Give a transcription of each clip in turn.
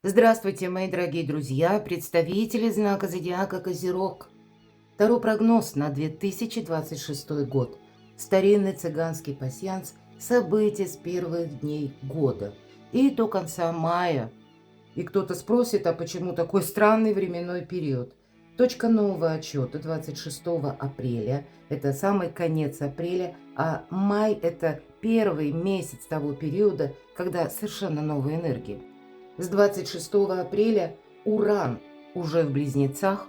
Здравствуйте, мои дорогие друзья, представители знака зодиака Козерог. Таро прогноз на 2026 год. Старинный цыганский пасьянс. События с первых дней года и до конца мая. И кто-то спросит, а почему такой странный временной период? Точка нового отчета 26 апреля. Это самый конец апреля, а май – это первый месяц того периода, когда совершенно новые энергии. С 26 апреля Уран уже в Близнецах,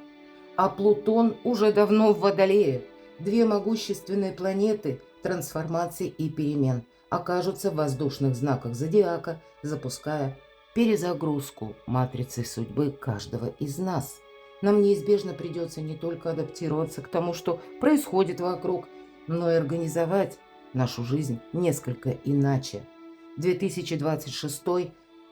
а Плутон уже давно в Водолее. Две могущественные планеты трансформаций и перемен окажутся в воздушных знаках зодиака, запуская перезагрузку матрицы судьбы каждого из нас. Нам неизбежно придется не только адаптироваться к тому, что происходит вокруг, но и организовать нашу жизнь несколько иначе. 2026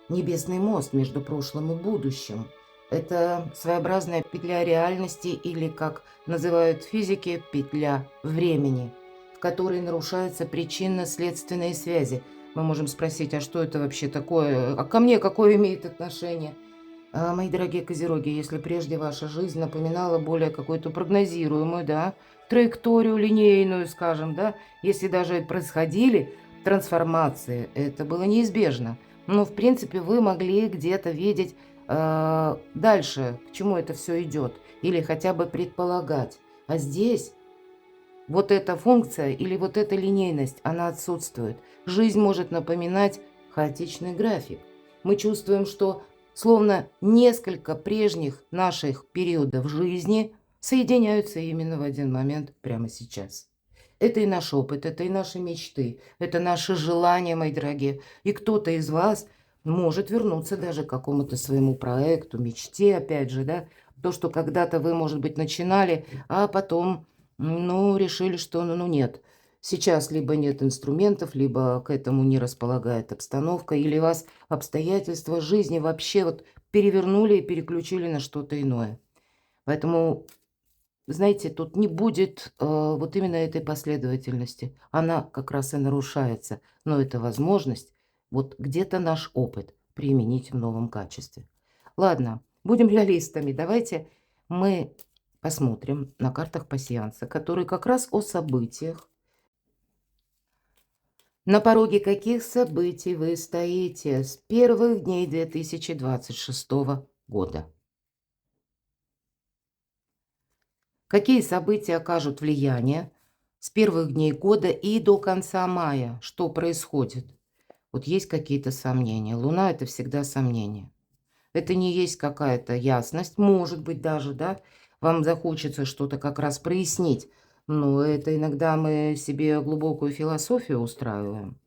небесный мост между прошлым и будущим. Это своеобразная петля реальности или, как называют физики, петля времени, в которой нарушаются причинно-следственные связи. Мы можем спросить, а что это вообще такое? А ко мне какое имеет отношение? Мои дорогие козероги, если прежде ваша жизнь напоминала более какую-то прогнозируемую, да, траекторию линейную, скажем, да, если даже происходили трансформации, это было неизбежно. Но, в принципе, вы могли где-то видеть дальше, к чему это все идет, или хотя бы предполагать. А здесь вот эта функция или вот эта линейность, она отсутствует. Жизнь может напоминать хаотичный график. Мы чувствуем, что словно несколько прежних наших периодов жизни соединяются именно в один момент прямо сейчас. Это и наш опыт, это и наши мечты, это наши желания, мои дорогие. И кто-то из вас может вернуться даже к какому-то своему проекту, мечте, опять же, да, то, что когда-то вы, может быть, начинали, а потом, ну, решили, что, ну, нет. Сейчас либо нет инструментов, либо к этому не располагает обстановка, или вас обстоятельства жизни вообще вот перевернули и переключили на что-то иное. Поэтому, знаете, тут не будет вот именно этой последовательности. Она как раз и нарушается. Но это возможность вот где-то наш опыт применить в новом качестве. Ладно, будем реалистами. Давайте мы посмотрим на картах пасьянса, которые как раз о событиях. На пороге каких событий вы стоите с первых дней 2026 года? Какие события окажут влияние с первых дней года и до конца мая? Что происходит? Вот есть какие-то сомнения. Луна – это всегда сомнение. Это не есть какая-то ясность. Может быть, даже, да, вам захочется что-то как раз прояснить. Но это иногда мы себе глубокую философию устраиваем.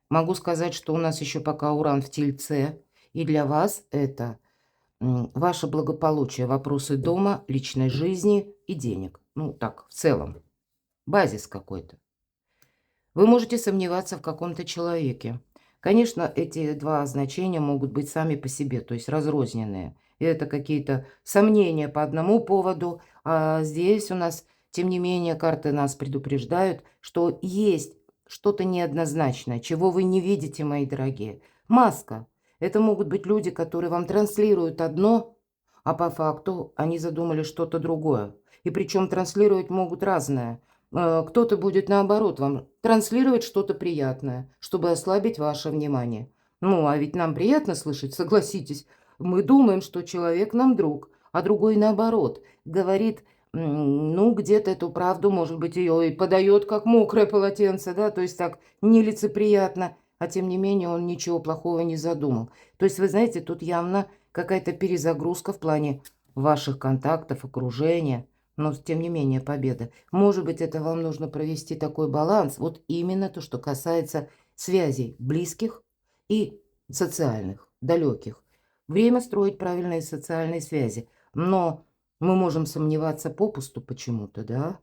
Могу сказать, что у нас еще пока Уран в Тельце, и для вас это ваше благополучие, вопросы дома, личной жизни и денег. Ну, так, в целом, базис какой-то. Вы можете сомневаться в каком-то человеке. Конечно, эти два значения могут быть сами по себе, то есть разрозненные. И это какие-то сомнения по одному поводу, а здесь у нас, тем не менее, карты нас предупреждают, что есть что-то неоднозначное, чего вы не видите, мои дорогие. Маска. Это могут быть люди, которые вам транслируют одно, а по факту они задумали что-то другое. И причем транслировать могут разное. Кто-то будет, наоборот, вам транслировать что-то приятное, чтобы ослабить ваше внимание. Ну, а ведь нам приятно слышать, согласитесь. Мы думаем, что человек нам друг, а другой, наоборот, говорит, ну, где-то эту правду, может быть, ее и подает как мокрое полотенце, да, то есть так нелицеприятно, а тем не менее он ничего плохого не задумал. То есть, вы знаете, тут явно какая-то перезагрузка в плане ваших контактов, окружения. Но, тем не менее, победа. Может быть, это вам нужно провести такой баланс. Вот именно то, что касается связей близких и социальных, далеких. Время строить правильные социальные связи. Но мы можем сомневаться попусту почему-то, да?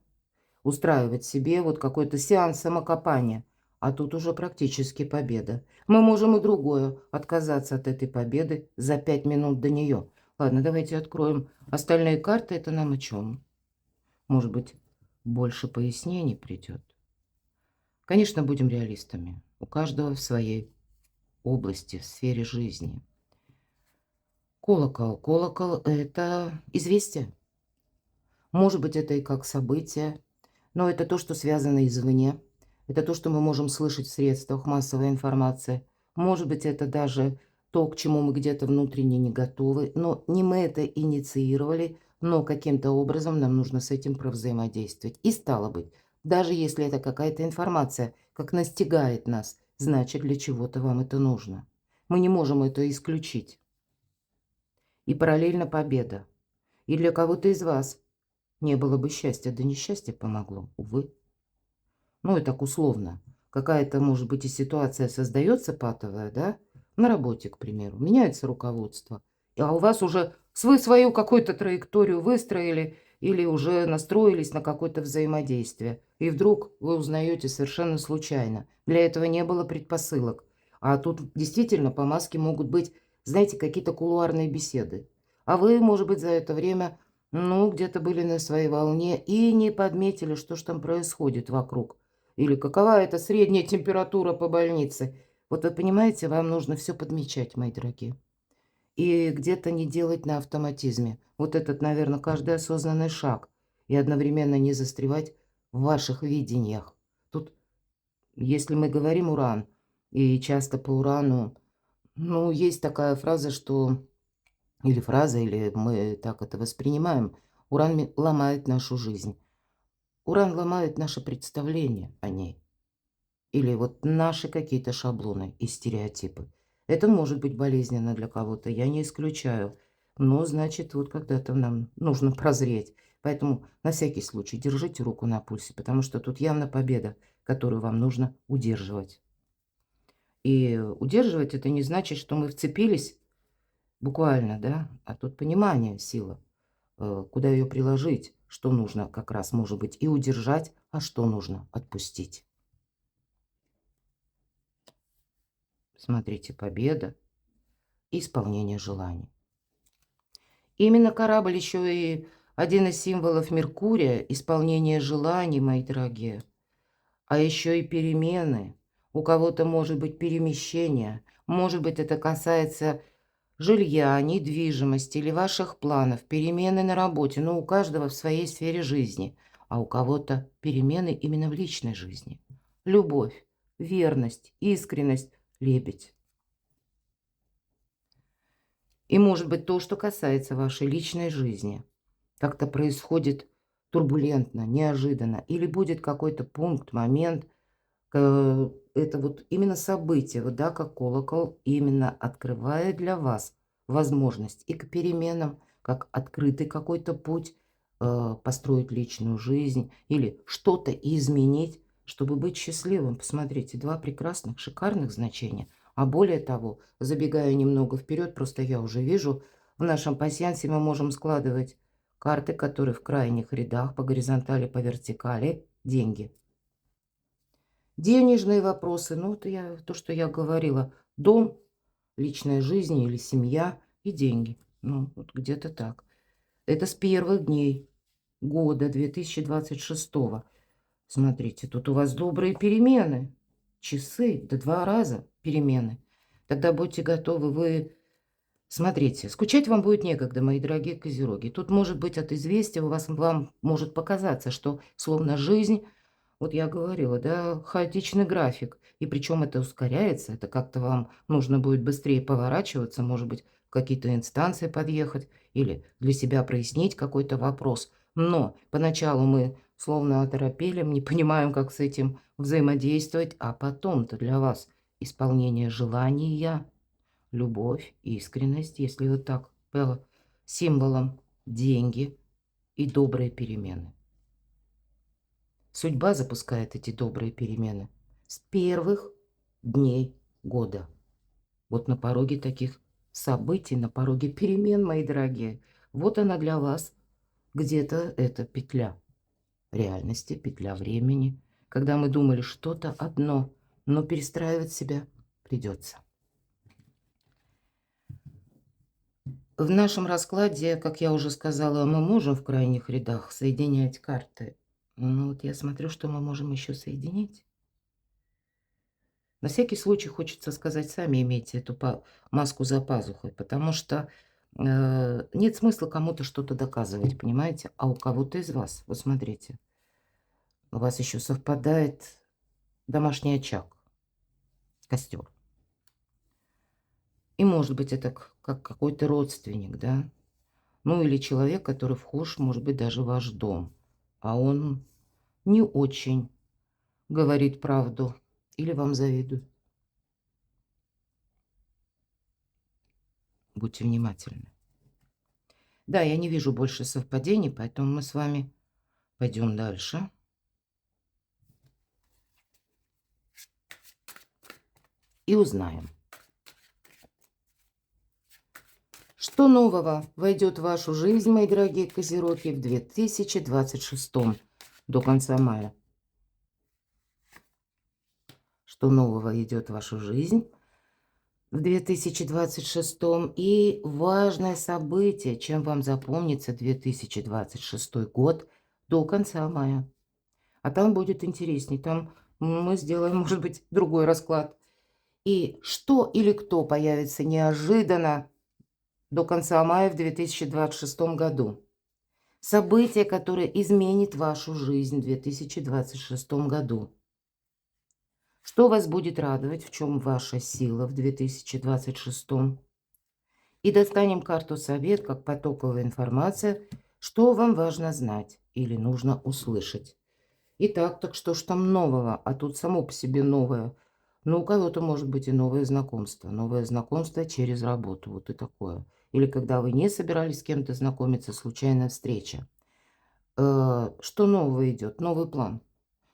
Устраивать себе вот какой-то сеанс самокопания. А тут уже практически победа. Мы можем и другое. Отказаться от этой победы за 5 минут до нее. Ладно, давайте откроем остальные карты. Это нам о чем? Может быть, больше пояснений придет. Конечно, будем реалистами. У каждого в своей области, в сфере жизни. Колокол. Колокол – это известие. Может быть, это и как событие, но это то, что связано извне. Это то, что мы можем слышать в средствах массовой информации. Может быть, это даже то, к чему мы где-то внутренне не готовы. Но не мы это инициировали, но каким-то образом нам нужно с этим провзаимодействовать. И стало быть, даже если это какая-то информация, как настигает нас, значит, для чего-то вам это нужно. Мы не можем это исключить. И параллельно победа. И для кого-то из вас не было бы счастья, да несчастье помогло, увы. Ну и так условно. Какая-то, может быть, и ситуация создается патовая, да? На работе, к примеру. Меняется руководство. А у вас уже вы свою какую-то траекторию выстроили или уже настроились на какое-то взаимодействие. И вдруг вы узнаете совершенно случайно. Для этого не было предпосылок. А тут действительно по маске могут быть, знаете, какие-то кулуарные беседы. А вы, может быть, за это время, ну, где-то были на своей волне и не подметили, что ж там происходит вокруг. Или какова это средняя температура по больнице. Вот вы понимаете, вам нужно все подмечать, мои дорогие. И где-то не делать на автоматизме. Вот этот, наверное, каждый осознанный шаг. И одновременно не застревать в ваших видениях. Тут, если мы говорим уран, и часто по урану, ну, есть такая фраза, что... Или фраза, или мы так это воспринимаем. Уран ломает нашу жизнь. Уран ломает наше представление о ней. Или вот наши какие-то шаблоны и стереотипы. Это может быть болезненно для кого-то, я не исключаю. Но, значит, вот когда-то нам нужно прозреть. Поэтому на всякий случай держите руку на пульсе, потому что тут явно победа, которую вам нужно удерживать. И удерживать это не значит, что мы вцепились буквально, да, а тут понимание, сила, куда ее приложить, что нужно как раз, может быть, и удержать, а что нужно отпустить. Смотрите, победа и исполнение желаний. Именно корабль еще и один из символов Меркурия, исполнение желаний, мои дорогие. А еще и перемены. У кого-то может быть перемещение. Может быть, это касается жилья, недвижимости или ваших планов, перемены на работе. Но у каждого в своей сфере жизни. А у кого-то перемены именно в личной жизни. Любовь, верность, искренность, лебедь. И, может быть, то, что касается вашей личной жизни, как-то происходит турбулентно, неожиданно, или будет какой-то пункт, момент, это вот именно событие, вот да, как колокол, именно открывает для вас возможность и к переменам, как открытый какой-то путь, построить личную жизнь или что-то изменить, чтобы быть счастливым. Посмотрите, два прекрасных, шикарных значения. А более того, забегая немного вперед, просто я уже вижу, в нашем пасьянсе мы можем складывать карты, которые в крайних рядах по горизонтали, по вертикали, деньги. Денежные вопросы, ну, это то, что я говорила. Дом, личная жизнь или семья и деньги. Ну, вот где-то так. Это с первых дней года 2026. Смотрите, тут у вас добрые перемены. Часы, да 2 раза перемены. Тогда будьте готовы, вы... Смотрите, скучать вам будет некогда, мои дорогие козероги. Тут может быть от известия вам может показаться, что словно жизнь, вот я говорила, да, хаотичный график. И причем это ускоряется, это как-то вам нужно будет быстрее поворачиваться, может быть, в какие-то инстанции подъехать или для себя прояснить какой-то вопрос. Но поначалу мы словно оторопели, не понимаем, как с этим взаимодействовать, а потом-то для вас исполнение желания, любовь, искренность, если вот так было, символом деньги и добрые перемены. Судьба запускает эти добрые перемены с первых дней года. Вот на пороге таких событий, на пороге перемен, мои дорогие, вот она для вас, где-то эта петля реальности, петля времени, когда мы думали что-то одно, но перестраивать себя придется. В нашем раскладе, как я уже сказала, мы можем в крайних рядах соединять карты. Ну вот я смотрю, что мы можем еще соединить. На всякий случай хочется сказать, сами имейте эту маску за пазухой, потому что нет смысла кому-то что-то доказывать, понимаете? А у кого-то из вас, вот смотрите, у вас еще совпадает домашний очаг, костер. И может быть это как какой-то родственник, да? Ну или человек, который вхож, может быть, даже в ваш дом, а он не очень говорит правду или вам завидует. Будьте внимательны. Да, я не вижу больше совпадений, поэтому мы с вами пойдем дальше. И узнаем, что нового войдет в вашу жизнь, мои дорогие козероги, в 2026 до конца мая. Что нового идет в вашу жизнь в 2026 и важное событие, чем вам запомнится 2026 год до конца мая. А там будет интересней, там мы сделаем, может быть, другой расклад. И что или кто появится неожиданно до конца мая в 2026 году. Событие, которое изменит вашу жизнь в 2026 году. Что вас будет радовать, в чем ваша сила в 2026? И достанем карту «Совет» как потоковая информация, что вам важно знать или нужно услышать. Итак, так что ж там нового? А тут само по себе новое. Ну, у кого-то может быть и новое знакомство. Новое знакомство через работу. Вот и такое. Или когда вы не собирались с кем-то знакомиться, случайная встреча. Что нового идет? Новый план.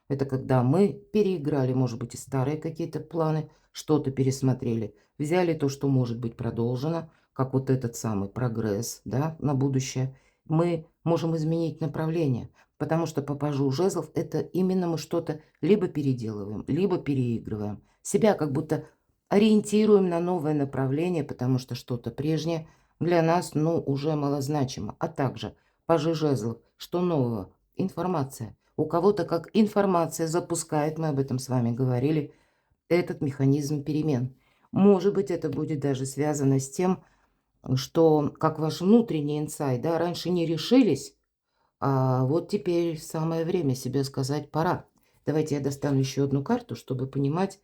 Это когда мы переиграли, может быть, и старые какие-то планы, что-то пересмотрели, взяли то, что может быть продолжено, как вот этот самый прогресс, да, на будущее. Мы можем изменить направление, потому что по пажу жезлов это именно мы что-то либо переделываем, либо переигрываем. Себя как будто ориентируем на новое направление, потому что что-то прежнее для нас, ну, уже малозначимо. А также пажи жезлов, что нового? Информация. У кого-то как информация запускает, мы об этом с вами говорили, этот механизм перемен. Может быть, это будет даже связано с тем, что как ваш внутренний инсайт, да, раньше не решились, а вот теперь самое время себе сказать «пора». Давайте я достану еще одну карту, чтобы понимать.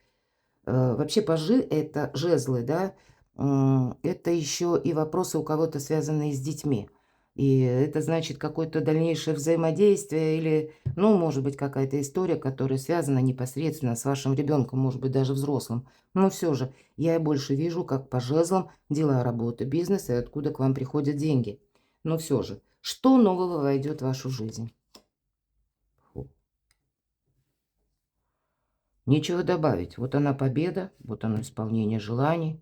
Вообще пажи– это жезлы, да, это еще и вопросы у кого-то, связанные с детьми. И это значит какое-то дальнейшее взаимодействие или, ну, может быть, какая-то история, которая связана непосредственно с вашим ребенком, может быть, даже взрослым. Но все же я больше вижу, как по жезлам дела, работа, бизнес и откуда к вам приходят деньги. Но все же, что нового войдет в вашу жизнь? Фу. Нечего добавить. Вот она победа, вот оно исполнение желаний.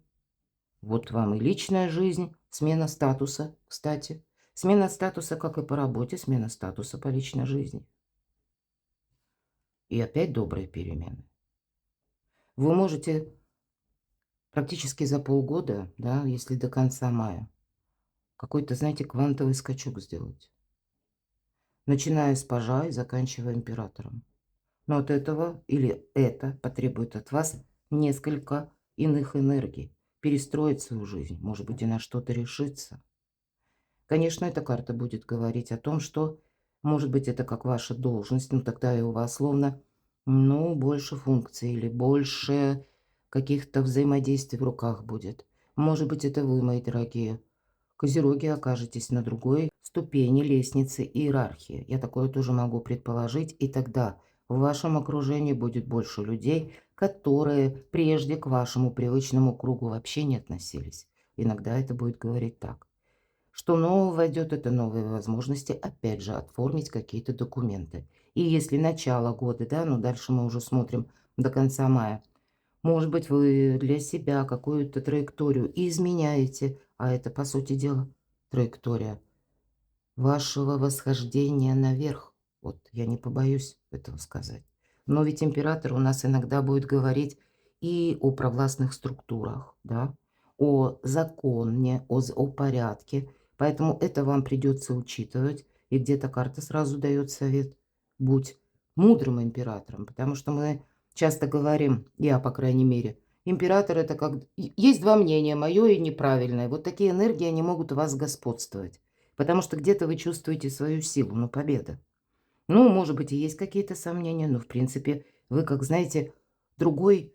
Вот вам и личная жизнь, смена статуса, кстати. Смена статуса как и по работе, смена статуса по личной жизни. И опять добрые перемены. Вы можете практически за полгода, да, если до конца мая, какой-то, знаете, квантовый скачок сделать. Начиная с пажа и заканчивая императором. Но от этого или это потребует от вас несколько иных энергий. Перестроить свою жизнь, может быть, и на что-то решиться. Конечно, эта карта будет говорить о том, что, может быть, это как ваша должность, ну тогда и у вас словно, ну, больше функций или больше каких-то взаимодействий в руках будет. Может быть, это вы, мои дорогие козероги, окажетесь на другой ступени лестницы иерархии. Я такое тоже могу предположить, и тогда в вашем окружении будет больше людей, которые прежде к вашему привычному кругу вообще не относились. Иногда это будет говорить так. Что нового войдет, это новые возможности, опять же, оформить какие-то документы. И если начало года, да, ну дальше мы уже смотрим до конца мая, может быть, вы для себя какую-то траекторию изменяете, а это, по сути дела, траектория вашего восхождения наверх. Вот я не побоюсь этого сказать. Но ведь император у нас иногда будет говорить и о провластных структурах, да, о законе, о порядке. Поэтому это вам придется учитывать. И где-то карта сразу дает совет. Будь мудрым императором, потому что мы часто говорим, я, по крайней мере, император это как... Есть два мнения, мое и неправильное. Вот такие энергии, они могут у вас господствовать. Потому что где-то вы чувствуете свою силу, ну, победа. Ну, может быть, и есть какие-то сомнения, но, в принципе, вы, как знаете, другой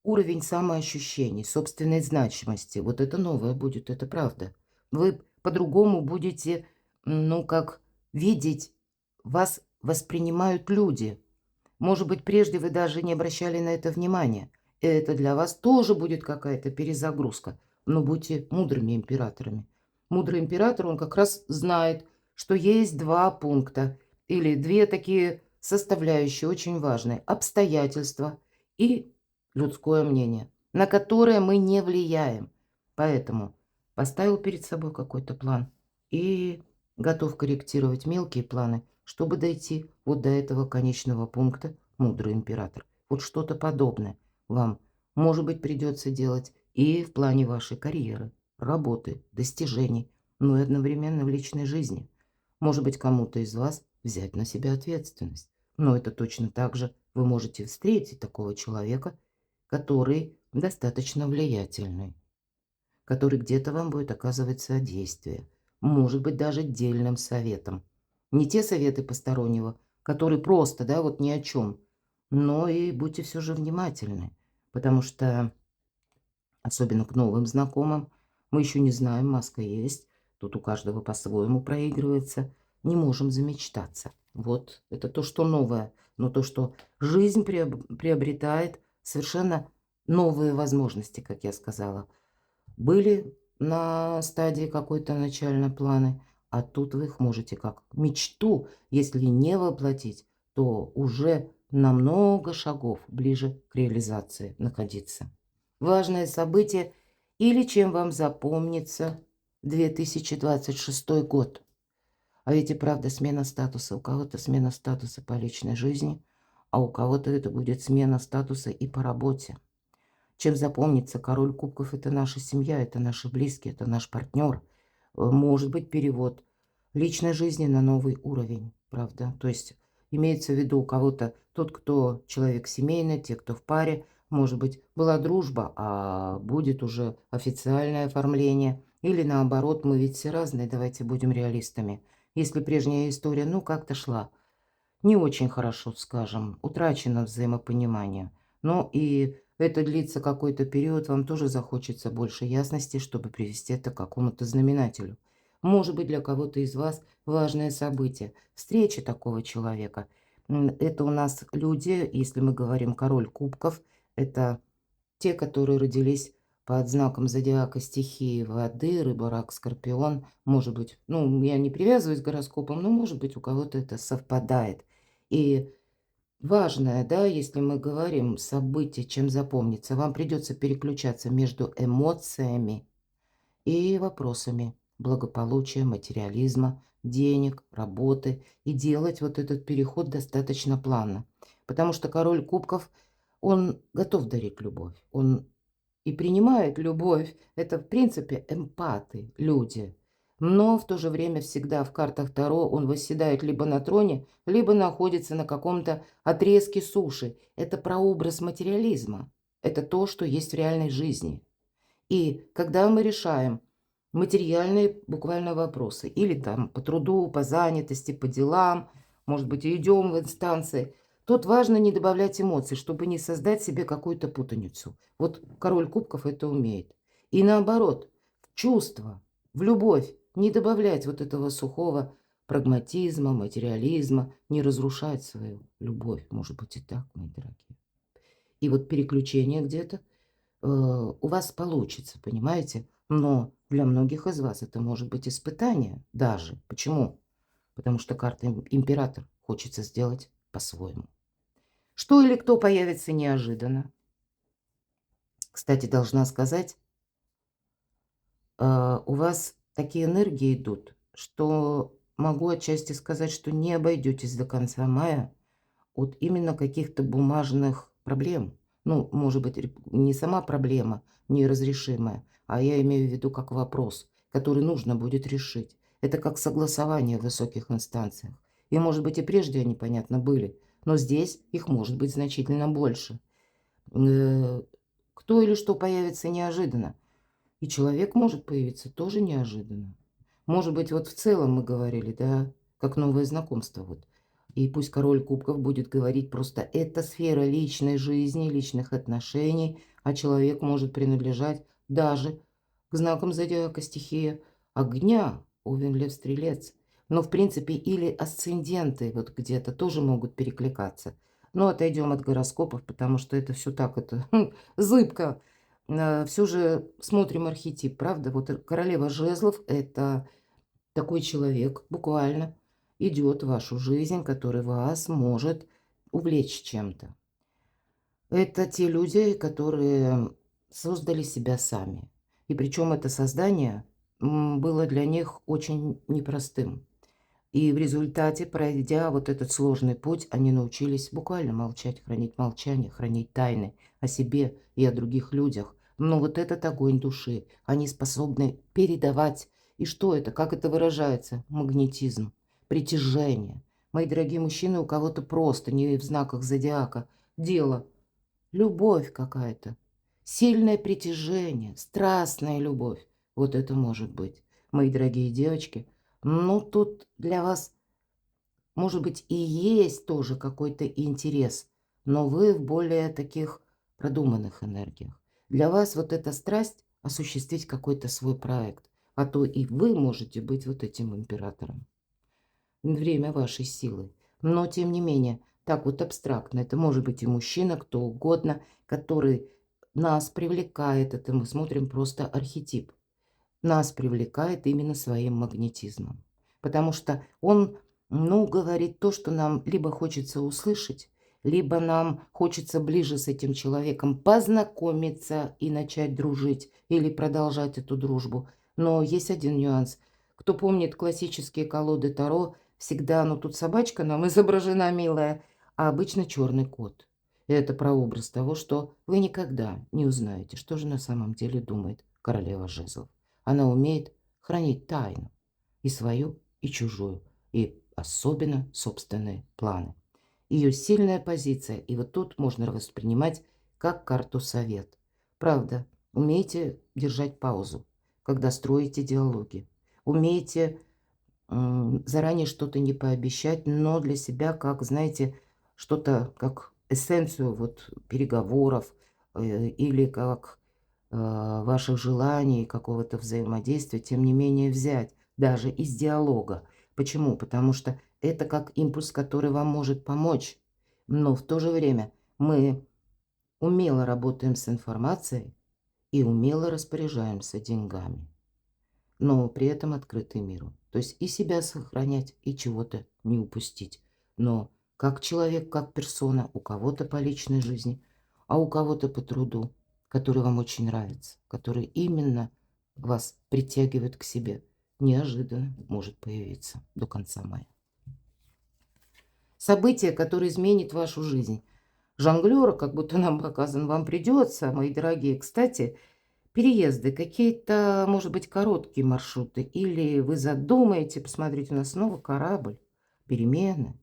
уровень самоощущений, собственной значимости. Вот это новое будет, это правда. Вы по-другому будете, ну, как видеть, вас воспринимают люди. Может быть, прежде вы даже не обращали на это внимания. И это для вас тоже будет какая-то перезагрузка. Но будьте мудрыми императорами. Мудрый император, он как раз знает, что есть два пункта или две такие составляющие очень важные. Обстоятельства и людское мнение, на которое мы не влияем. Поэтому поставил перед собой какой-то план и готов корректировать мелкие планы, чтобы дойти вот до этого конечного пункта, мудрый император. Вот что-то подобное вам, может быть, придется делать и в плане вашей карьеры, работы, достижений, но и одновременно в личной жизни. Может быть, кому-то из вас взять на себя ответственность. Но это точно так же вы можете встретить такого человека, который достаточно влиятельный, который где-то вам будет оказывать содействие, может быть, даже дельным советом. Не те советы постороннего, которые просто, да, вот ни о чем, но и будьте все же внимательны, потому что, особенно к новым знакомым, мы еще не знаем, маска есть, тут у каждого по-своему проигрывается, не можем замечтаться. Вот это то, что новое, но то, что жизнь приобретает совершенно новые возможности, как я сказала. Были на стадии какой-то начальной планы, а тут вы их можете как мечту, если не воплотить, то уже на много шагов ближе к реализации находиться. Важное событие или чем вам запомнится 2026 год. А ведь и правда смена статуса. У кого-то смена статуса по личной жизни, а у кого-то это будет смена статуса и по работе. Чем запомнится король кубков – это наша семья, это наши близкие, это наш партнер. Может быть перевод личной жизни на новый уровень, правда? То есть имеется в виду у кого-то тот, кто человек семейный, те, кто в паре. Может быть, была дружба, а будет уже официальное оформление. Или наоборот, мы ведь все разные, давайте будем реалистами. Если прежняя история, ну, как-то шла не очень хорошо, скажем, утрачено взаимопонимание. Но и это длится какой-то период, вам тоже захочется больше ясности, чтобы привести это к какому-то знаменателю. Может быть, для кого-то из вас важное событие, встреча такого человека. Это у нас люди, если мы говорим король кубков, это те, которые родились под знаком зодиака стихии воды, рыба, рак, скорпион. Может быть, ну, я не привязываюсь к гороскопам, но, может быть, у кого-то это совпадает. И важное, да, если мы говорим событие, чем запомнится, вам придется переключаться между эмоциями и вопросами благополучия, материализма, денег, работы и делать вот этот переход достаточно плавно. Потому что король кубков, он готов дарить любовь, он и принимает любовь. Это, в принципе, эмпаты, люди. Но в то же время всегда в картах Таро он восседает либо на троне, либо находится на каком-то отрезке суши. Это прообраз материализма. Это то, что есть в реальной жизни. И когда мы решаем материальные буквально вопросы, или там по труду, по занятости, по делам, может быть, и идем в инстанции, тут важно не добавлять эмоций, чтобы не создать себе какую-то путаницу. Вот король кубков это умеет. И наоборот, в чувство, в любовь не добавлять вот этого сухого прагматизма, материализма, не разрушать свою любовь. Может быть и так, мои дорогие. И вот переключение где-то у вас получится, понимаете? Но для многих из вас это может быть испытание даже. Почему? Потому что карта император хочется сделать по-своему. Что или кто появится неожиданно? Кстати, должна сказать, у вас такие энергии идут, что могу отчасти сказать, что не обойдетесь до конца мая от именно каких-то бумажных проблем. Ну, может быть, не сама проблема неразрешимая, а я имею в виду как вопрос, который нужно будет решить. Это как согласование в высоких инстанциях. И, может быть, и прежде они, понятно, были, но здесь их может быть значительно больше. Э, Кто или что появится неожиданно. И человек может появиться тоже неожиданно. Может быть, вот в целом мы говорили, да, как новое знакомство вот. И пусть король кубков будет говорить просто это сфера личной жизни, личных отношений, а человек может принадлежать даже к знакам зодиака стихия огня, Овен, Лев, Стрелец. Но, в принципе, или асценденты вот где-то тоже могут перекликаться. Но отойдем от гороскопов, потому что это все так, это зыбко. Все же смотрим архетип, правда? Вот королева жезлов– это такой человек, буквально, идет в вашу жизнь, который вас может увлечь чем-то. Это те люди, которые создали себя сами. И причем это создание было для них очень непростым. И в результате, пройдя вот этот сложный путь, они научились буквально молчать, хранить молчание, хранить тайны о себе и о других людях. Но вот этот огонь души они способны передавать. И что это? Как это выражается? Магнетизм, притяжение. Мои дорогие мужчины, у кого-то просто не в знаках зодиака дело. Любовь какая-то. Сильное притяжение, страстная любовь. Вот это может быть. Мои дорогие девочки, ну тут для вас, может быть, и есть тоже какой-то интерес, но вы в более таких продуманных энергиях. Для вас вот эта страсть осуществить какой-то свой проект, а то и вы можете быть вот этим императором. Время вашей силы. Но, тем не менее, так вот абстрактно. Это может быть и мужчина, кто угодно, который нас привлекает. Это мы смотрим просто архетип. Нас привлекает именно своим магнетизмом. Потому что он, ну, говорит то, что нам либо хочется услышать, либо нам хочется ближе с этим человеком познакомиться и начать дружить или продолжать эту дружбу. Но есть один нюанс. Кто помнит классические колоды Таро, всегда, ну тут собачка нам изображена милая, а обычно черный кот. И это прообраз того, что вы никогда не узнаете, что же на самом деле думает королева жезлов. Она умеет хранить тайну, и свою, и чужую, и особенно собственные планы. Ее сильная позиция, и вот тут можно воспринимать как карту совет. Правда, умейте держать паузу, когда строите диалоги. Умейте заранее что-то не пообещать, но для себя, как, знаете, что-то, как эссенцию вот переговоров или как ваших желаний, какого-то взаимодействия, тем не менее взять даже из диалога. Почему? Потому что это как импульс, который вам может помочь. Но в то же время мы умело работаем с информацией и умело распоряжаемся деньгами, но при этом открыты миру. То есть и себя сохранять, и чего-то не упустить. Но как человек, как персона, у кого-то по личной жизни, а у кого-то по труду, который вам очень нравится, который именно вас притягивает к себе, неожиданно может появиться до конца мая. Событие, которое изменит вашу жизнь. Жонглера, как будто нам показан, вам придется, мои дорогие. Кстати, переезды, какие-то, может быть, короткие маршруты, или вы задумаете, посмотрите, у нас снова корабль, перемены,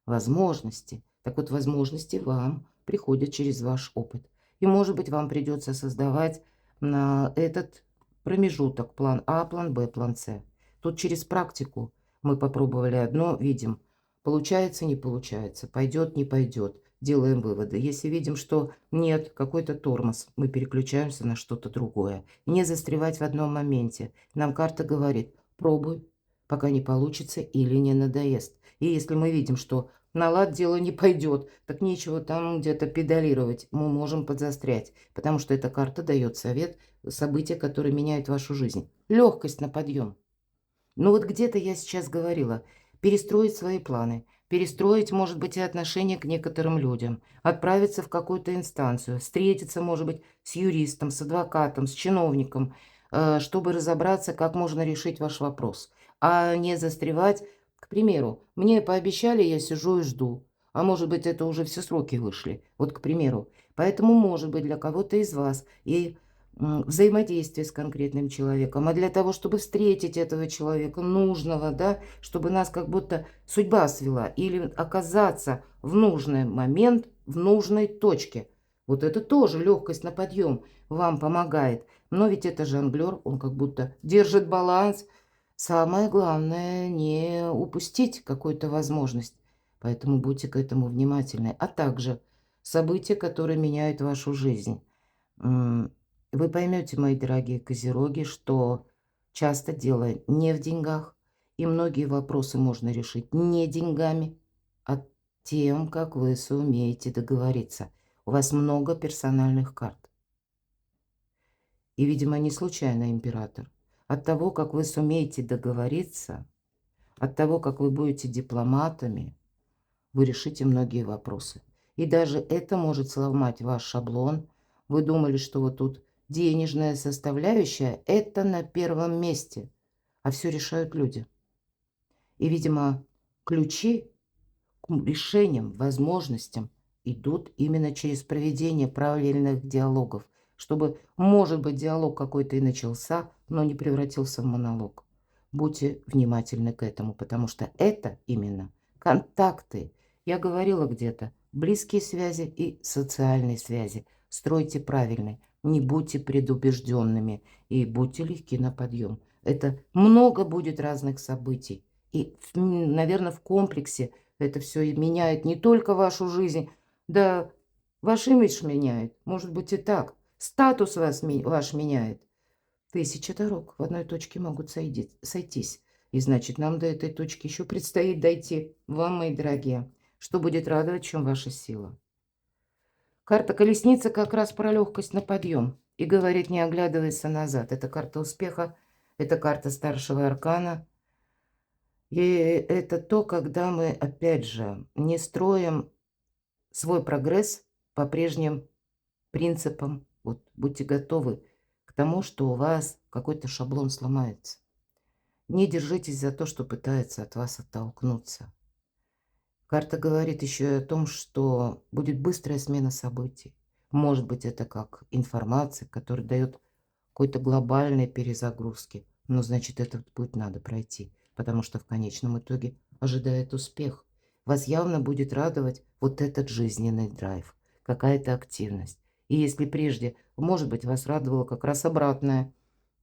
возможности. Так вот, возможности вам приходят через ваш опыт. И, может быть, вам придется создавать на этот промежуток план А, план Б, план С. Тут через практику мы попробовали одно, видим, получается, не получается, пойдет, не пойдет. Делаем выводы. Если видим, что нет, какой-то тормоз, мы переключаемся на что-то другое. Не застревать в одном моменте. Нам карта говорит, пробуй, пока не получится или не надоест. И если мы видим, что на лад дело не пойдет, так нечего там где-то педалировать. Мы можем подзастрять, потому что эта карта дает совет, события, которые меняют вашу жизнь. Легкость на подъем. Ну вот где-то я сейчас говорила, перестроить свои планы, перестроить, может быть, и отношение к некоторым людям, отправиться в какую-то инстанцию, встретиться, может быть, с юристом, с адвокатом, с чиновником, чтобы разобраться, как можно решить ваш вопрос, а не застревать. К примеру, мне пообещали, я сижу и жду, а может быть, это уже все сроки вышли, вот, к примеру. Поэтому, может быть, для кого-то из вас и взаимодействие с конкретным человеком, а для того, чтобы встретить этого человека нужного, да, чтобы нас как будто судьба свела или оказаться в нужный момент, в нужной точке. Вот это тоже легкость на подъем вам помогает. Но ведь это жонглер, он как будто держит баланс. Самое главное не упустить какую-то возможность. Поэтому будьте к этому внимательны. А также события, которые меняют вашу жизнь. Вы поймете, мои дорогие козероги, что часто дело не в деньгах, и многие вопросы можно решить не деньгами, а тем, как вы сумеете договориться. У вас много персональных карт. И, видимо, не случайно император. От того, как вы сумеете договориться, от того, как вы будете дипломатами, вы решите многие вопросы. И даже это может сломать ваш шаблон. Вы думали, что вот тут денежная составляющая – это на первом месте, а все решают люди. И, видимо, ключи к решениям, возможностям идут именно через проведение правильных диалогов, чтобы, может быть, диалог какой-то и начался, но не превратился в монолог. Будьте внимательны к этому, потому что это именно контакты. Я говорила где-то, близкие связи и социальные связи. Стройте правильные, не будьте предубежденными и будьте легки на подъем. Это много будет разных событий. И, наверное, в комплексе это все и меняет не только вашу жизнь, да ваш имидж меняет. Может быть и так. Статус ваш меняет. 1000 дорог в одной точке могут сойтись. И значит, нам до этой точки еще предстоит дойти. Вам, мои дорогие, что будет радовать, чем ваша сила. Карта колесница как раз про легкость на подъем. И говорит, не оглядывайся назад. Это карта успеха, это карта старшего аркана. И это то, когда мы, опять же, не строим свой прогресс по прежним принципам. Вот будьте готовы к тому, что у вас какой-то шаблон сломается. Не держитесь за то, что пытается от вас оттолкнуться. Карта говорит еще и о том, что будет быстрая смена событий. Может быть, это как информация, которая дает какой-то глобальной перезагрузки. Но значит, этот путь надо пройти, потому что в конечном итоге ожидает успех. Вас явно будет радовать вот этот жизненный драйв, какая-то активность. И если прежде, может быть, вас радовало как раз обратное,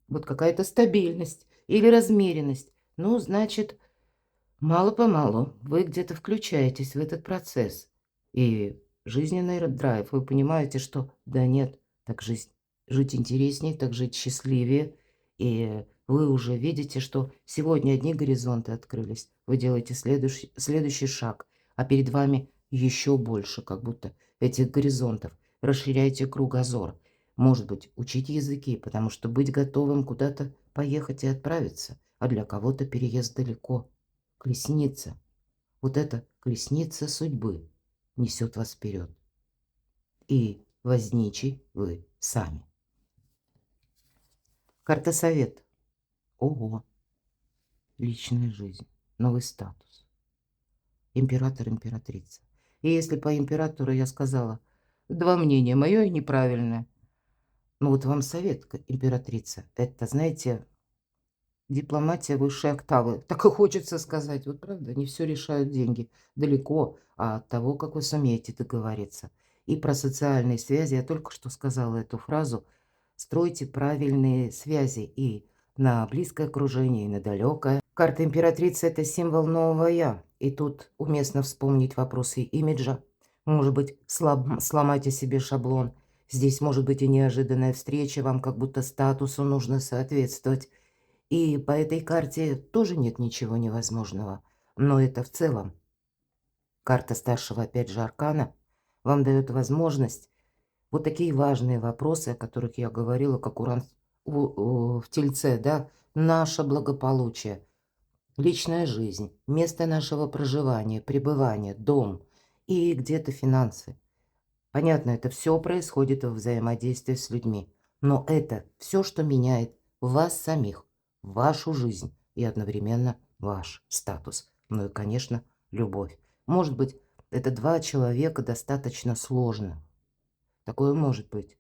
вот какая-то стабильность или размеренность, ну, значит, мало-помалу вы где-то включаетесь в этот процесс. И жизненный драйв, вы понимаете, что да нет, так жить интереснее, так жить счастливее. И вы уже видите, что сегодня одни горизонты открылись. Вы делаете следующий шаг, а перед вами еще больше, как будто этих горизонтов. Расширяйте кругозор. Может быть, учить языки, потому что быть готовым куда-то поехать и отправиться, а для кого-то переезд далеко. Колесница. Вот эта колесница судьбы несет вас вперед. И возничий вы сами. Карта совет. Ого. Личная жизнь. Новый статус. Император, императрица. И если по императору я сказала, два мнения, мое и неправильное. Ну вот вам совет, императрица. Это, знаете, дипломатия высшей октавы. Так и хочется сказать. Вот правда, не все решают деньги. Далеко от того, как вы сумеете договориться. И про социальные связи. Я только что сказала эту фразу. Стройте правильные связи и на близкое окружение, и на далекое. Карта императрицы – это символ нового «я». И тут уместно вспомнить вопросы имиджа. Может быть, сломайте себе шаблон. Здесь может быть и неожиданная встреча. Вам как будто статусу нужно соответствовать. И по этой карте тоже нет ничего невозможного. Но это в целом. Карта старшего, опять же, аркана вам дает возможность вот такие важные вопросы, о которых я говорила, как Уран в Тельце, да, наше благополучие, личная жизнь, место нашего проживания, пребывания, дом и где-то финансы. Понятно, это все происходит во взаимодействии с людьми. Но это все, что меняет вас самих, вашу жизнь и одновременно ваш статус. Ну и, конечно, любовь. Может быть, это два человека достаточно сложно. Такое может быть.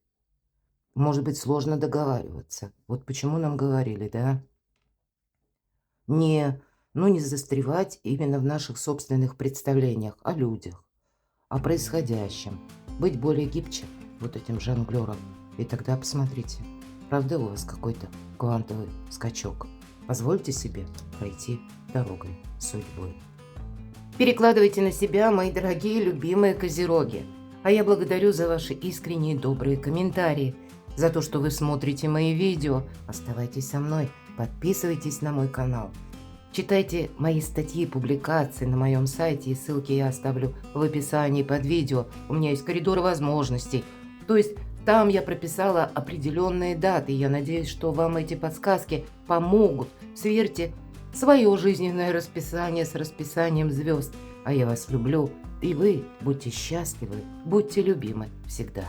Может быть, сложно договариваться. Вот почему нам говорили, да? Не застревать именно в наших собственных представлениях о людях, о происходящем. Быть более гибче. вот этим жонглером. И тогда посмотрите, правда у вас какой-то квантовый скачок. Позвольте себе пройти дорогой судьбы. Перекладывайте на себя, мои дорогие любимые козероги. А я благодарю за ваши искренние добрые комментарии, за то, что вы смотрите мои видео. Оставайтесь со мной, подписывайтесь на мой канал. Читайте мои статьи и публикации на моем сайте, и ссылки я оставлю в описании под видео. У меня есть коридор возможностей. То есть там я прописала определенные даты. Я надеюсь, что вам эти подсказки помогут. Сверьте свое жизненное расписание с расписанием звезд. А я вас люблю, и вы будьте счастливы, будьте любимы всегда.